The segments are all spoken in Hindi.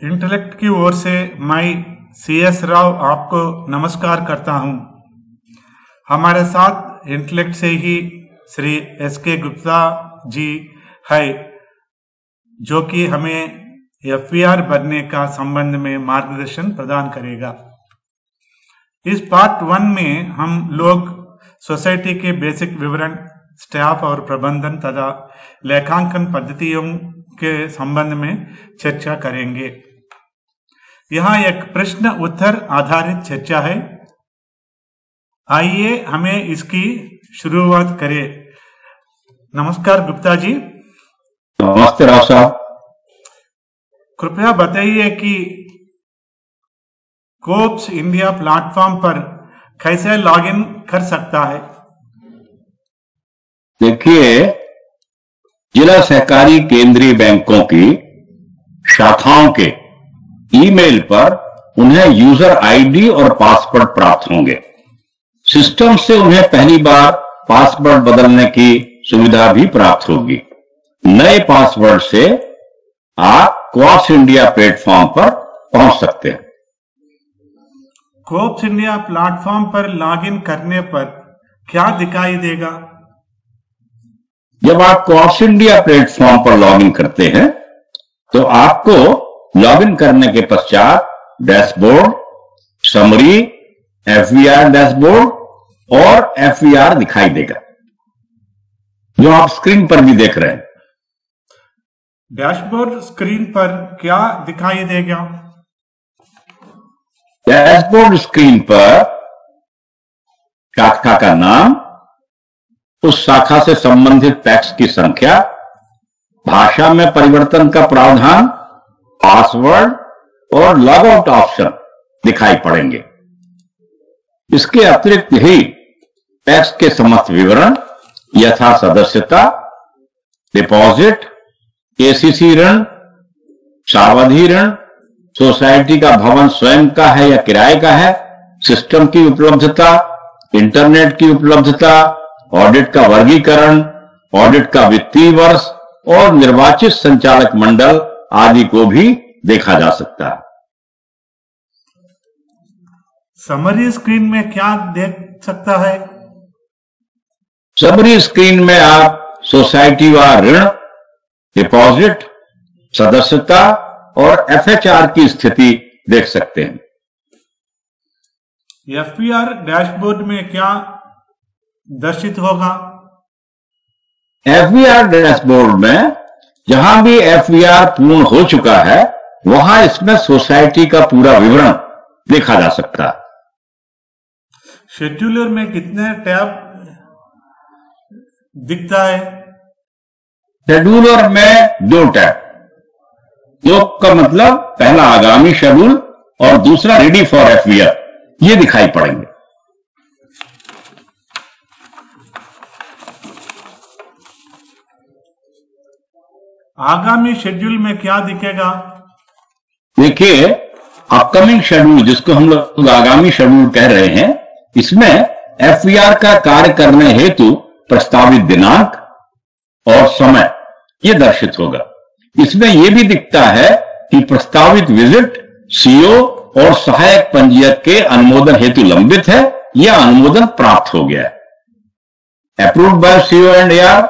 इंटेलेक्ट की ओर से मैं CS राव आपको नमस्कार करता हूं। हमारे साथ इंटेलेक्ट से ही श्री SK गुप्ता जी है, जो कि हमें FVR बनने का संबंध में मार्गदर्शन प्रदान करेगा। इस पार्ट 1 में हम लोग सोसाइटी के बेसिक विवरण, स्टाफ और प्रबंधन तथा लेखांकन पद्धतियों के संबंध में चर्चा करेंगे। यहाँ एक प्रश्न उत्तर आधारित चर्चा है। आइए हमें इसकी शुरुआत करें। नमस्कार गुप्ता जी। नमस्ते राव साहब। कृपया बताइए कि कोप्स इंडिया प्लेटफॉर्म पर कैसे लॉगिन कर सकता है। देखिए, जिला सहकारी केंद्रीय बैंकों की शाखाओं के ईमेल पर उन्हें यूजर आईडी और पासवर्ड प्राप्त होंगे। सिस्टम से उन्हें पहली बार पासवर्ड बदलने की सुविधा भी प्राप्त होगी। नए पासवर्ड से आप कोप्स इंडिया प्लेटफॉर्म पर पहुंच सकते हैं। कोप्स इंडिया प्लेटफॉर्म पर लॉगिन करने पर क्या दिखाई देगा? जब आप कोप्स इंडिया प्लेटफॉर्म पर लॉगिन करते हैं तो आपको लॉगिन करने के पश्चात डैशबोर्ड, समरी, FVR डैशबोर्ड और FVR दिखाई देगा, जो आप स्क्रीन पर भी देख रहे हैं। डैशबोर्ड स्क्रीन पर क्या दिखाई देगा? डैशबोर्ड स्क्रीन पर शाखा का नाम, उस शाखा से संबंधित पैक्स की संख्या, भाषा में परिवर्तन का प्रावधान, पासवर्ड और लॉग आउट ऑप्शन दिखाई पड़ेंगे। इसके अतिरिक्त ही पैक्स के समस्त विवरण यथा सदस्यता, डिपॉजिट, KCC ऋण, सावधि ऋण, सोसाइटी का भवन स्वयं का है या किराए का है, सिस्टम की उपलब्धता, इंटरनेट की उपलब्धता, ऑडिट का वर्गीकरण, ऑडिट का वित्तीय वर्ष और निर्वाचित संचालक मंडल आदि को भी देखा जा सकता है। समरी स्क्रीन में क्या देख सकता है? समरी स्क्रीन में आप सोसाइटी व ऋण, डिपॉजिट, सदस्यता और FHR की स्थिति देख सकते हैं। FVR डैशबोर्ड में क्या दर्शित होगा? FVR डैशबोर्ड में जहां भी FVR पूर्ण हो चुका है वहां इसमें सोसाइटी का पूरा विवरण देखा जा सकता है। शेड्यूलर में कितने टैब दिखता है? शेड्यूलर में 2 टैब। 2 का मतलब पहला आगामी शेड्यूल और दूसरा रेडी फॉर FVR, ये दिखाई पड़ेंगे। आगामी शेड्यूल में क्या दिखेगा? देखिए, अपकमिंग शेड्यूल, जिसको हम लोग आगामी शेड्यूल कह रहे हैं, इसमें FVR का कार्य करने हेतु प्रस्तावित दिनांक और समय ये दर्शित होगा। इसमें यह भी दिखता है कि प्रस्तावित विजिट CO और सहायक पंजीयक के अनुमोदन हेतु लंबित है या अनुमोदन प्राप्त हो गया है, approved by CO and AR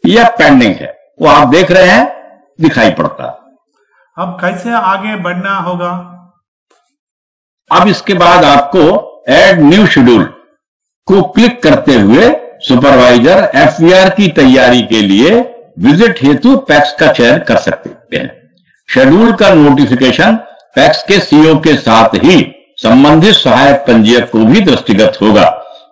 या पेंडिंग है, वो आप देख रहे हैं, दिखाई पड़ता है। अब कैसे आगे बढ़ना होगा? अब इसके बाद आपको ऐड न्यू शेड्यूल को क्लिक करते हुए सुपरवाइजर FVR की तैयारी के लिए विजिट हेतु पैक्स का चयन कर सकते हैं। शेड्यूल का नोटिफिकेशन पैक्स के CO के साथ ही संबंधित सहायक पंजीयक को भी दृष्टिगत होगा।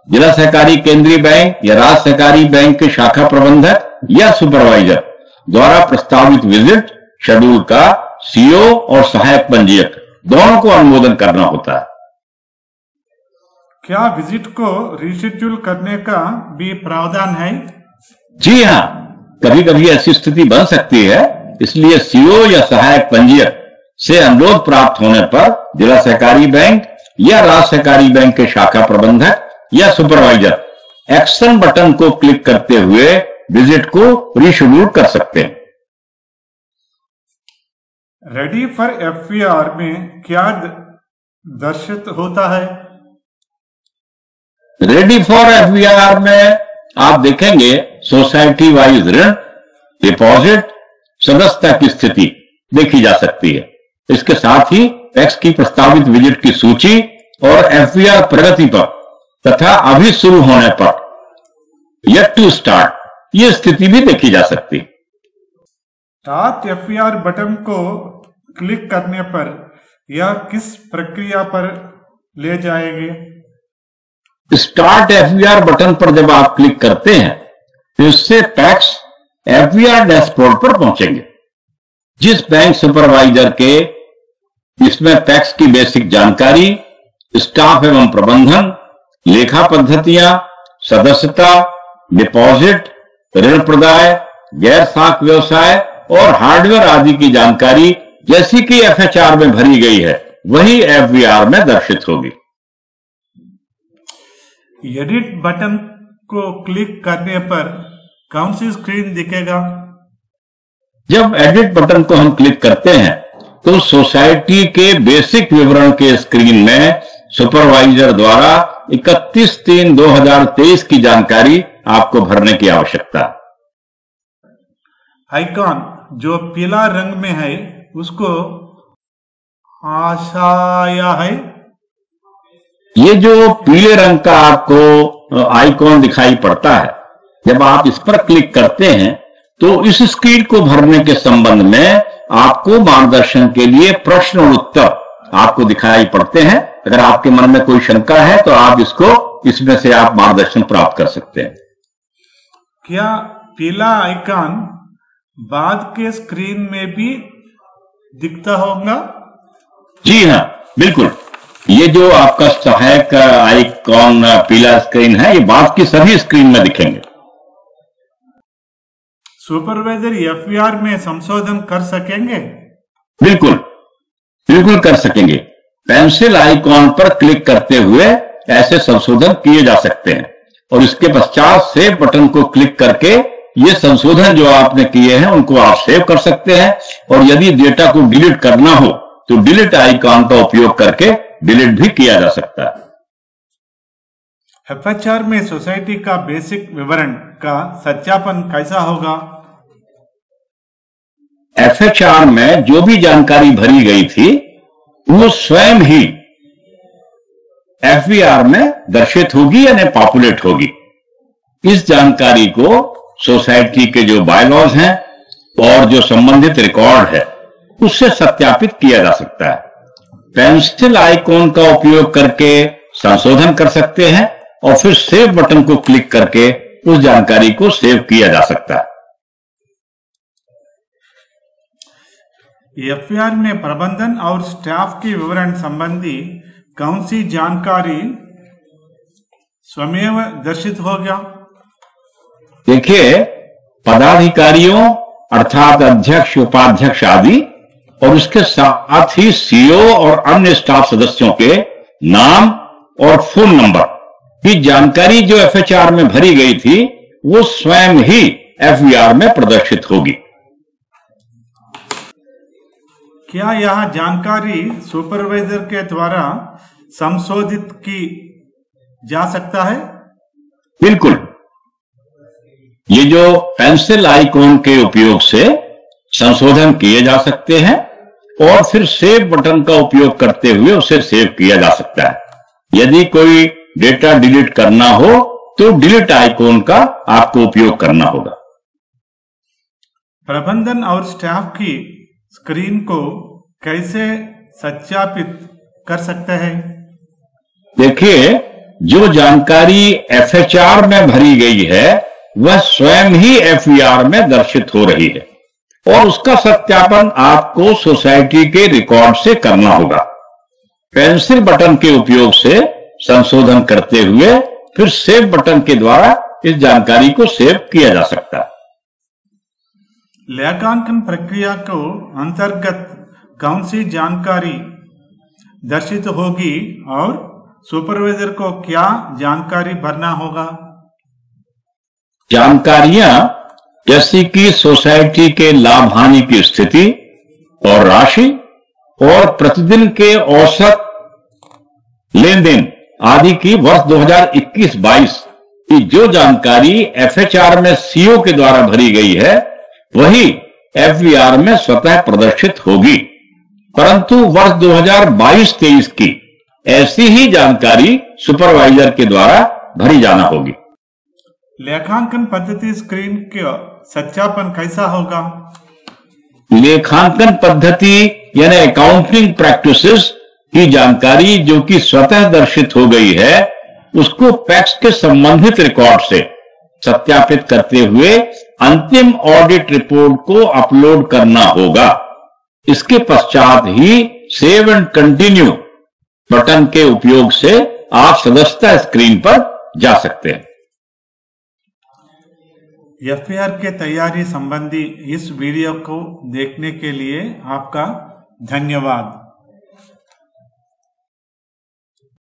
जिला सहकारी केंद्रीय बैंक या राज्य सहकारी बैंक के शाखा प्रबंधक या सुपरवाइजर द्वारा प्रस्तावित विजिट शेड्यूल का CO और सहायक पंजीयक दोनों को अनुमोदन करना होता है। क्या विजिट को रीशेड्यूल करने का भी प्रावधान है? जी हां, कभी कभी ऐसी स्थिति बन सकती है, इसलिए CO या सहायक पंजीयक से अनुरोध प्राप्त होने पर जिला सहकारी बैंक या राज्य सहकारी बैंक के शाखा प्रबंधक या सुपरवाइजर एक्शन बटन को क्लिक करते हुए विजिट को रीशेड्यूल कर सकते हैं। रेडी फॉर एफवीआर में क्या दर्शित होता है? रेडी फॉर एफवीआर में आप देखेंगे सोसाइटी वाइज ऋण, डिपॉजिट, सदस्यता की स्थिति देखी जा सकती है। इसके साथ ही टैक्स की प्रस्तावित विजिट की सूची और एफवीआर प्रगति पर तथा अभी शुरू होने पर येट टू स्टार्ट ये स्थिति भी देखी जा सकती है। स्टार्ट एफवीआर बटन को क्लिक करने पर यह किस प्रक्रिया पर ले जाएंगे? स्टार्ट एफवीआर बटन पर जब आप क्लिक करते हैं तो इससे टैक्स एफवीआर डैशबोर्ड पर पहुंचेंगे। जिस बैंक सुपरवाइजर के इसमें टैक्स की बेसिक जानकारी, स्टाफ एवं प्रबंधन, लेखा पद्धतियां, सदस्यता, डिपॉजिट, ऋण प्रदाय, गैर साख व्यवसाय और हार्डवेयर आदि की जानकारी जैसी कि एफएचआर में भरी गई है वही एफवीआर में दर्शित होगी। एडिट बटन को क्लिक करने पर कौन सी स्क्रीन दिखेगा? जब एडिट बटन को हम क्लिक करते हैं तो सोसाइटी के बेसिक विवरण के स्क्रीन में सुपरवाइजर द्वारा 31/3/2023 की जानकारी आपको भरने की आवश्यकता है। आइकॉन जो पीला रंग में है उसको आशाया है। ये जो पीले रंग का आपको आइकॉन दिखाई पड़ता है, जब आप इस पर क्लिक करते हैं तो इस स्क्रीन को भरने के संबंध में आपको मार्गदर्शन के लिए प्रश्न और उत्तर आपको दिखाई पड़ते हैं। अगर आपके मन में कोई शंका है तो आप इसमें से आप मार्गदर्शन प्राप्त कर सकते हैं। क्या पीला आइकॉन बाद के स्क्रीन में भी दिखता होगा? जी हाँ, बिल्कुल। ये जो आपका सहायक आइकॉन पीला स्क्रीन है, ये बाद की सभी स्क्रीन में दिखेंगे। सुपरवाइजर एफवीआर में संशोधन कर सकेंगे? बिल्कुल, बिल्कुल कर सकेंगे। पेंसिल आइकॉन पर क्लिक करते हुए ऐसे संशोधन किए जा सकते हैं और इसके पश्चात सेव बटन को क्लिक करके ये संशोधन जो आपने किए हैं उनको आप सेव कर सकते हैं। और यदि डेटा को डिलीट करना हो तो डिलीट आइकॉन का उपयोग करके डिलीट भी किया जा सकता है। एफएचआर में सोसाइटी का बेसिक विवरण का सत्यापन कैसा होगा? एफएचआर में जो भी जानकारी भरी गई थी वो स्वयं ही एफवीआर में दर्शित होगी यानी पॉपुलेट होगी। इस जानकारी को सोसाइटी के जो बायलॉज हैं और जो संबंधित रिकॉर्ड है उससे सत्यापित किया जा सकता है। पेंसिल आइकॉन का उपयोग करके संशोधन कर सकते हैं और फिर सेव बटन को क्लिक करके उस जानकारी को सेव किया जा सकता है। एफवीआर में प्रबंधन और स्टाफ के विवरण संबंधी कौन सी जानकारी स्वयं दर्शित होगा? देखिए, पदाधिकारियों अर्थात अध्यक्ष, उपाध्यक्ष आदि और उसके साथ ही सीईओ और अन्य स्टाफ सदस्यों के नाम और फोन नंबर की जानकारी जो एफएचआर में भरी गई थी वो स्वयं ही एफवीआर में प्रदर्शित होगी। क्या यह जानकारी सुपरवाइजर के द्वारा संशोधित की जा सकता है? बिल्कुल। ये जो पेंसिल आइकॉन के उपयोग से संशोधन किए जा सकते हैं और फिर सेव बटन का उपयोग करते हुए उसे सेव किया जा सकता है। यदि कोई डेटा डिलीट करना हो तो डिलीट आइकॉन का आपको उपयोग करना होगा। प्रबंधन और स्टाफ की स्क्रीन को कैसे सत्यापित कर सकते हैं? देखिए, जो जानकारी एफएचआर में भरी गई है वह स्वयं ही एफवीआर में दर्शित हो रही है और उसका सत्यापन आपको सोसाइटी के रिकॉर्ड से करना होगा। पेंसिल बटन के उपयोग से संशोधन करते हुए फिर सेव बटन के द्वारा इस जानकारी को सेव किया जा सकता है। लेखांकन प्रक्रिया को अंतर्गत कौन सी जानकारी दर्शित होगी और सुपरवाइजर को क्या जानकारी भरना होगा? जानकारियां जैसी कि सोसाइटी के लाभ हानि की स्थिति, और राशि और प्रतिदिन के औसत लेन देन आदि की वर्ष 2021-22 की जो जानकारी एफएचआर में सीओ के द्वारा भरी गई है वही एफवीआर में स्वतः प्रदर्शित होगी, परंतु वर्ष 2022-23 की ऐसी ही जानकारी सुपरवाइजर के द्वारा भरी जाना होगी। लेखांकन पद्धति स्क्रीन का सत्यापन कैसा होगा? लेखांकन पद्धति यानी अकाउंटिंग प्रैक्टिसेस की जानकारी जो कि स्वतः दर्शित हो गई है उसको पैक्स के संबंधित रिकॉर्ड से सत्यापित करते हुए अंतिम ऑडिट रिपोर्ट को अपलोड करना होगा। इसके पश्चात ही सेव एंड कंटिन्यू बटन के उपयोग से आप सदस्यता स्क्रीन पर जा सकते हैं। एफआईआर के तैयारी संबंधी इस वीडियो को देखने के लिए आपका धन्यवाद।